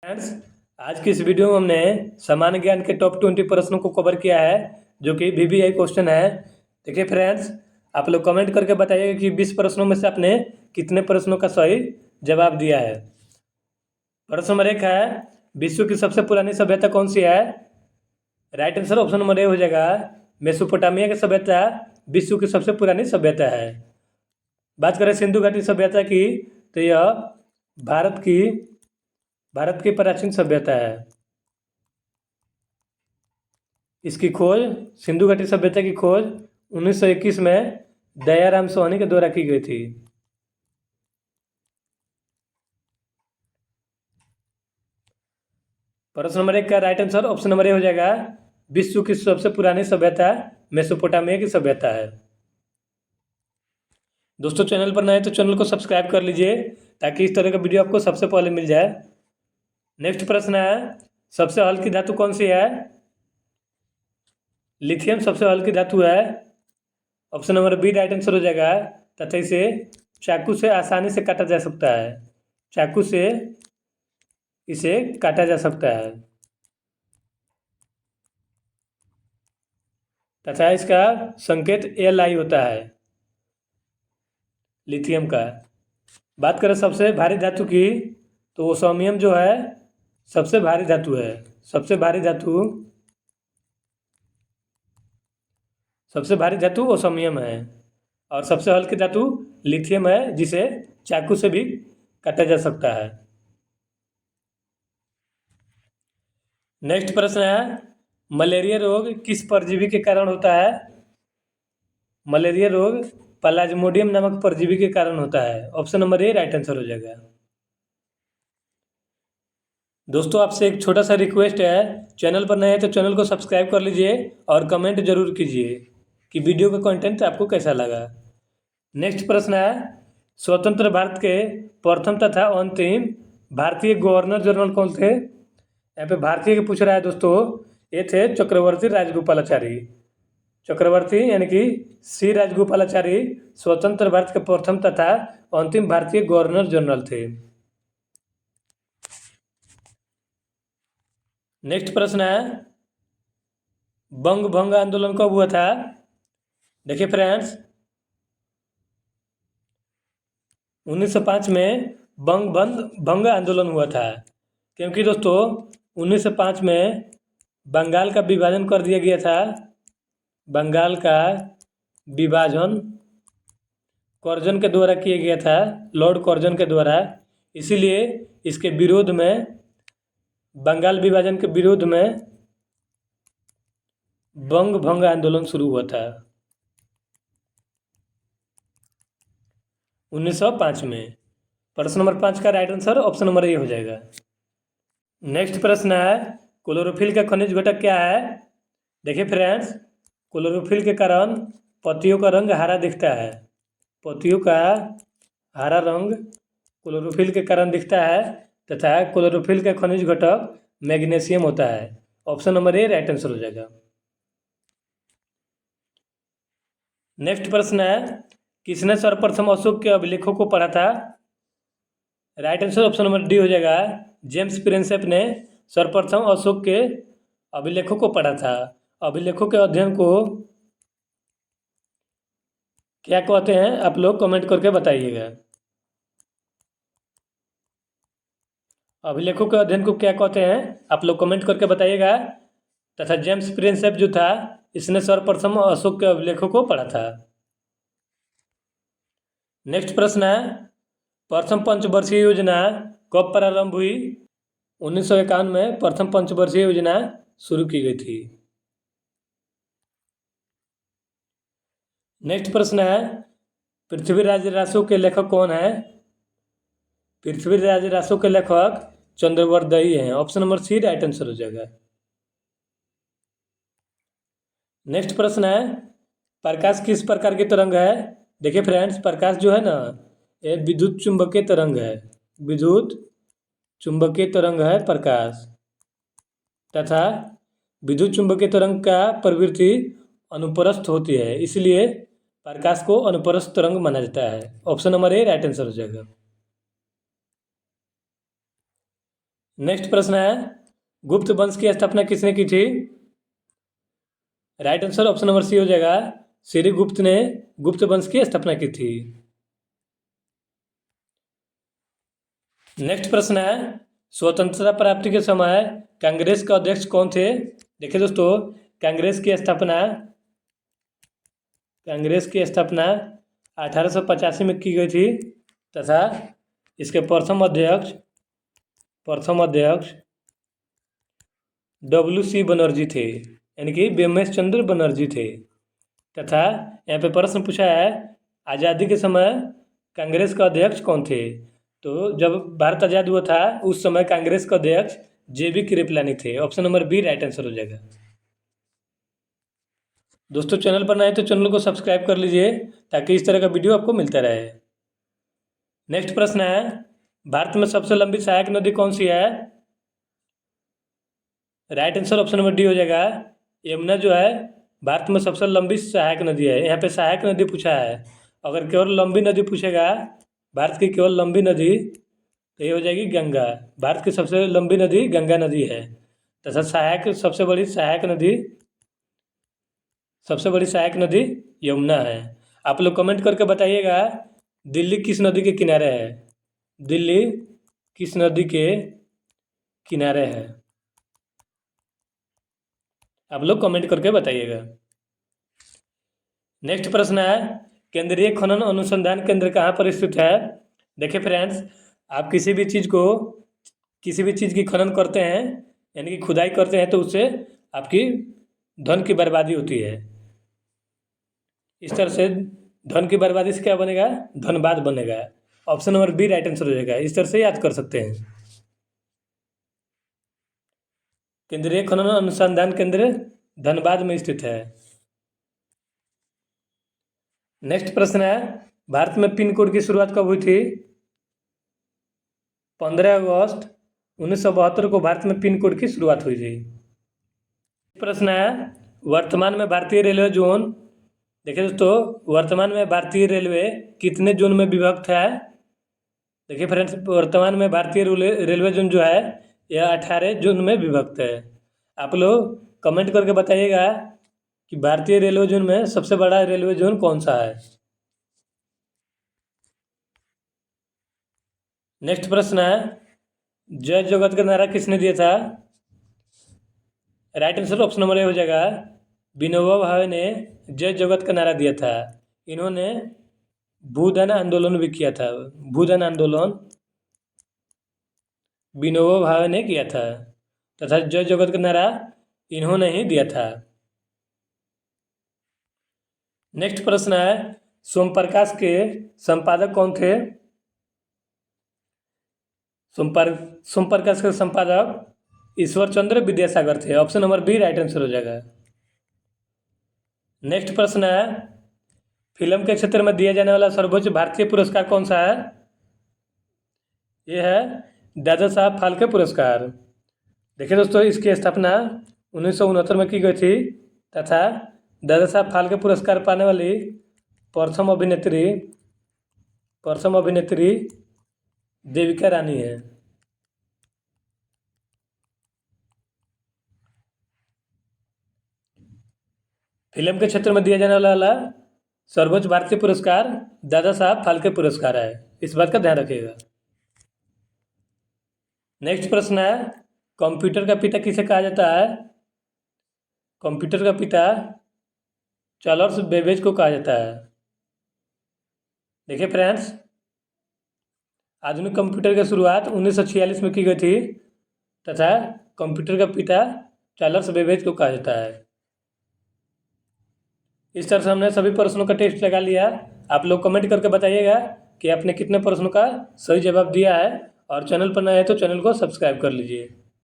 Friends, आज की इस वीडियो में हमने सामान्य ज्ञान के टॉप 20 प्रश्नों को कवर किया है जो कि VBI क्वेश्चन है। देखिए फ्रेंड्स, आप लोग कमेंट करके बताइएगा कि 20 प्रश्नों में से आपने कितने प्रश्नों का सही जवाब दिया है। प्रश्न नंबर 1 है, विश्व की सबसे पुरानी सभ्यता कौन सी है? Right answer option number A हो जाएगा, मेसोपोटामिया की सभ्यता विश्व की सबसे पुरानी सभ्यता है। बात करें सिंधु घाटी सभ्यता की, तो यह भारत की प्राचीन सभ्यता है। इसकी खोज, सिंधु घाटी सभ्यता की खोज 1921 में दयाराम सोहनी के द्वारा की गई थी। प्रश्न नंबर 1 का right answer option number A हो जाएगा, विश्व की सबसे पुरानी सभ्यता मेसोपोटामिया की सभ्यता है। दोस्तों, चैनल पर नए तो चैनल को सब्सक्राइब कर लीजिए ताकि इस तरह का वीडियो आपको सबसे पहले मिल जाए। नेक्स्ट प्रश्न है, सबसे हल्की धातु कौन सी है? लिथियम सबसे हल्की धातु है। Option number B right answer हो जाएगा, तथा इसे चाकू से आसानी से काटा जा सकता है। चाकू से इसे काटा जा सकता है तथा इसका संकेत Li होता है लिथियम का। बात करें सबसे भारी धातु की, तो ओसोमियम जो है सबसे भारी धातु है। सबसे भारी धातु ओसोमियम है और सबसे हल्की धातु लिथियम है, जिसे चाकू से भी काटा जा सकता है। नेक्स्ट प्रश्न है, मलेरिया रोग किस परजीवी के कारण होता है? मलेरिया रोग प्लाज्मोडियम नामक परजीवी के कारण होता है। Option number A right answer हो जाएगा। दोस्तों, आपसे एक छोटा सा रिक्वेस्ट है, चैनल पर नए हैं तो चैनल को सब्सक्राइब कर लीजिए और कमेंट जरूर कीजिए कि वीडियो का कंटेंट आपको कैसा लगा। नेक्स्ट प्रश्न है, स्वतंत्र भारत के प्रथम तथा अंतिम भारतीय गवर्नर जनरल कौन थे? यहाँ पे भारतीय के पूछ रहा है दोस्तों, ये थे चक्रवर्ती राजगोपालाचारी। चक्रवर्ती यानी कि सी राजगोपालाचारी स्वतंत्र भारत के प्रथम तथा अंतिम भारतीय गवर्नर जनरल थे। नेक्स्ट प्रश्न है, बंग भंग आंदोलन कब हुआ था? देखिए फ्रेंड्स, 1905 में भंग आंदोलन हुआ था, क्योंकि दोस्तों 1905 में बंगाल का विभाजन कर दिया गया था। बंगाल का विभाजन कर्जन के द्वारा किया गया था, लॉर्ड कर्जन के द्वारा। इसीलिए इसके विरोध में, बंगाल विभाजन के विरोध में बंग भंग आंदोलन शुरू हुआ था 1905 में। प्रश्न नंबर 5 का right answer option number A हो जाएगा। नेक्स्ट प्रश्न है, क्लोरोफिल का खनिज घटक क्या है? देखिए फ्रेंड्स, क्लोरोफिल के कारण पत्तियों का रंग हरा दिखता है। पत्तियों का हरा रंग क्लोरोफिल के कारण दिखता है तथा क्लोरोफिल का खनिज घटक मैग्नीशियम होता है। Option number A right answer हो जाएगा। नेक्स्ट प्रश्न है, किसने सर्वप्रथम अशोक के अभिलेखों को पढ़ा था? Right answer option number D हो जाएगा, जेम्स प्रिंसेप ने सर्वप्रथम अशोक के अभिलेखों को पढ़ा था। अभिलेखों के अध्ययन को क्या कहते हैं, आप लोग कमेंट करके बताइएगा। अभिलेखों के अध्ययन को क्या कहते हैं, आप लोग कमेंट करके बताइएगा। तथा जेम्स प्रिंसेप जो था, इसने सर्वप्रथम अशोक के अभिलेखों को पढ़ा था। नेक्स्ट प्रश्न है, प्रथम पंचवर्षीय योजना कब प्रारंभ हुई? 1951 में प्रथम पंचवर्षीय योजना शुरू की गई थी। नेक्स्ट प्रश्न है, पृथ्वीराज रासो के लेखक कौन है? पृथ्वीराज रासो के लेखक चंद्रवर्दई हैं। Option number C right answer हो जाएगा। नेक्स्ट प्रश्न है, प्रकाश किस प्रकार की तरंग है? देखिए फ्रेंड्स, प्रकाश जो है ना, ये विद्युत चुंबकीय तरंग है। विद्युत चुंबकीय तरंग है प्रकाश, तथा विद्युत चुंबकीय तरंग का प्रवृत्ति अनुप्रस्थ होती है, इसलिए प्रकाश को अनुप्रस्थ तरंग माना जाता है। Option number A right answer हो जाएगा। नेक्स्ट प्रश्न है, गुप्त वंश की स्थापना किसने की थी? Right answer option number C हो जाएगा, श्रीगुप्त ने गुप्त वंश की स्थापना की थी। नेक्स्ट प्रश्न है, स्वतंत्रता प्राप्ति के समय कांग्रेस के अध्यक्ष कौन थे? देखिए दोस्तों, कांग्रेस की स्थापना 1885 में की गई थी तथा इसके प्रथम अध्यक्ष WC बनर्जी थे, यानी कि बेमेश चंद्र बनर्जी थे। तथा यहाँ पे प्रश्न पूछा है, आज़ादी के समय कांग्रेस का अध्यक्ष कौन थे? तो जब भारत आज़ाद हुआ था उस समय कांग्रेस का अध्यक्ष JB कृपलानी थे। Option number B right answer हो जाएगा। दोस्तों, चैनल पर नए तो चैनल को सब्सक्राइब कर लीजिए ताकि इस तरह का वीडियो आपको मिलता रहे। नेक्स्ट प्रश्न है, भारत में सबसे लंबी सहायक नदी कौन सी है? Right answer option number D हो जाएगा, यमुना जो है भारत में सबसे लंबी सहायक नदी है। यहाँ पे सहायक नदी पूछा है, अगर केवल लंबी नदी पूछेगा, भारत की केवल लंबी नदी, तो ये हो जाएगी गंगा। भारत की सबसे लंबी नदी गंगा नदी है तथा सबसे बड़ी सहायक नदी यमुना है। आप लोग कमेंट करके बताइएगा, दिल्ली किस नदी के किनारे है? दिल्ली किस नदी के किनारे है? आप लोग कमेंट करके बताइएगा। नेक्स्ट प्रश्न है, केंद्रीय खनन अनुसंधान केंद्र कहाँ पर स्थित है? देखिए फ्रेंड्स, आप किसी भी चीज़ की खनन करते हैं, यानी कि खुदाई करते हैं, तो उससे आपकी धन की बर्बादी होती है। इस तरह से धन की बर्बादी से क्या बनेगा? धनबाद बनेगा। Option number B right answer हो जाएगा। इस तरह से याद कर सकते हैं। केंद्रीय खनन अनुसंधान केंद्र धनबाद में स्थित है। नेक्स्ट प्रश्न है, भारत में पिन कोड की शुरुआत कब हुई थी? 15 अगस्त 1972 को भारत में पिन कोड की शुरुआत हुई थी। प्रश्न है, वर्तमान में भारतीय रेलवे जोन, देखिए दोस्तों, वर्तमान में भारतीय रेलवे कितने जोन में विभक्त है? देखिए फ्रेंड्स, वर्तमान में भारतीय रेलवे जोन जो है यह 18 जोन में विभक्त है। आप लोग कमेंट करके बताइएगा कि भारतीय रेलवे जोन में सबसे बड़ा रेलवे जोन कौन सा है। नेक्स्ट प्रश्न है, जय जगत का नारा किसने दिया था? Right answer option number A हो जाएगा, विनोबा भावे ने जय जगत का नारा दिया था। इन्होंने भूदान आंदोलन भी किया था। भूदान आंदोलन विनोबा भावे ने किया था तथा जय जगत का नारा इन्होंने ही दिया था। नेक्स्ट प्रश्न है, सोमप्रकाश के संपादक कौन थे? सोमप्रकाश के संपादक ईश्वर चंद्र विद्यासागर थे। Option number B right answer हो जाएगा। नेक्स्ट प्रश्न है, फिल्म के क्षेत्र में दिया जाने वाला सर्वोच्च भारतीय पुरस्कार कौन सा है? यह है दादा साहब फाल्के पुरस्कार। देखिए दोस्तों, इसकी स्थापना 1969 में की गई थी तथा दादा साहब फाल्के पुरस्कार पाने वाली प्रथम अभिनेत्री देविका रानी है। फिल्म के क्षेत्र में दिया जाने वाला सर्वोच्च भारतीय पुरस्कार दादा साहब फाल्के पुरस्कार है, इस बात का ध्यान रखिएगा। नेक्स्ट प्रश्न है, कंप्यूटर का पिता किसे कहा जाता है? कंप्यूटर का पिता चार्ल्स बेबेज को कहा जाता है। देखिए फ्रेंड्स, आधुनिक कंप्यूटर की शुरुआत 1946 में की गई थी तथा कंप्यूटर का पिता चार्ल्स बेबेज को कहा जाता है। इस तरह से हमने सभी प्रश्नों का टेस्ट लगा लिया। आप लोग कमेंट करके बताइएगा कि आपने कितने प्रश्नों का सही जवाब दिया है, और चैनल पर नए हैं तो चैनल को सब्सक्राइब कर लीजिए।